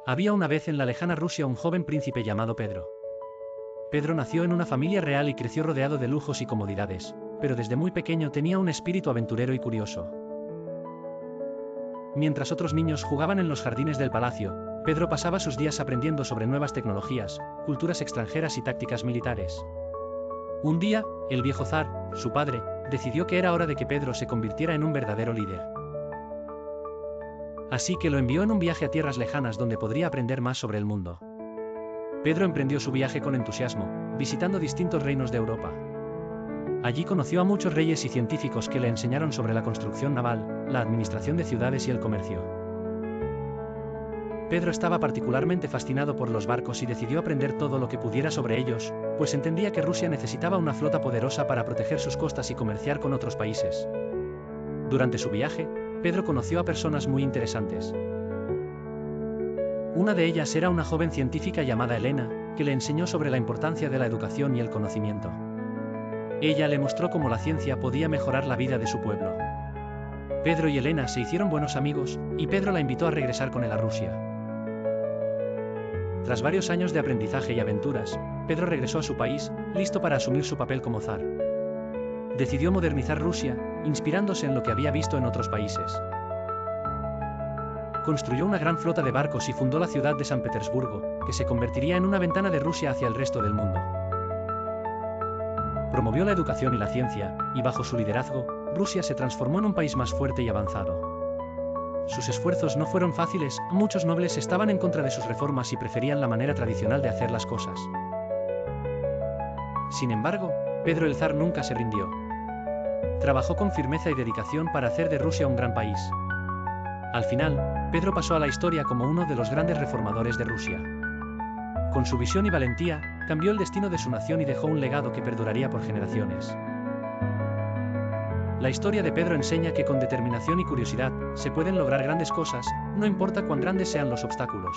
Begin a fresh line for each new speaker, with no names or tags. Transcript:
Había una vez en la lejana Rusia un joven príncipe llamado Pedro. Pedro nació en una familia real y creció rodeado de lujos y comodidades, pero desde muy pequeño tenía un espíritu aventurero y curioso. Mientras otros niños jugaban en los jardines del palacio, Pedro pasaba sus días aprendiendo sobre nuevas tecnologías, culturas extranjeras y tácticas militares. Un día, el viejo zar, su padre, decidió que era hora de que Pedro se convirtiera en un verdadero líder. Así que lo envió en un viaje a tierras lejanas donde podría aprender más sobre el mundo. Pedro emprendió su viaje con entusiasmo, visitando distintos reinos de Europa. Allí conoció a muchos reyes y científicos que le enseñaron sobre la construcción naval, la administración de ciudades y el comercio. Pedro estaba particularmente fascinado por los barcos y decidió aprender todo lo que pudiera sobre ellos, pues entendía que Rusia necesitaba una flota poderosa para proteger sus costas y comerciar con otros países. Durante su viaje, Pedro conoció a personas muy interesantes. Una de ellas era una joven científica llamada Elena, que le enseñó sobre la importancia de la educación y el conocimiento. Ella le mostró cómo la ciencia podía mejorar la vida de su pueblo. Pedro y Elena se hicieron buenos amigos, y Pedro la invitó a regresar con él a Rusia. Tras varios años de aprendizaje y aventuras, Pedro regresó a su país, listo para asumir su papel como zar. Decidió modernizar Rusia, inspirándose en lo que había visto en otros países. Construyó una gran flota de barcos y fundó la ciudad de San Petersburgo, que se convertiría en una ventana de Rusia hacia el resto del mundo. Promovió la educación y la ciencia, y bajo su liderazgo, Rusia se transformó en un país más fuerte y avanzado. Sus esfuerzos no fueron fáciles, muchos nobles estaban en contra de sus reformas y preferían la manera tradicional de hacer las cosas. Sin embargo, Pedro el zar nunca se rindió. Trabajó con firmeza y dedicación para hacer de Rusia un gran país. Al final, Pedro pasó a la historia como uno de los grandes reformadores de Rusia. Con su visión y valentía, cambió el destino de su nación y dejó un legado que perduraría por generaciones. La historia de Pedro enseña que con determinación y curiosidad, se pueden lograr grandes cosas, no importa cuán grandes sean los obstáculos.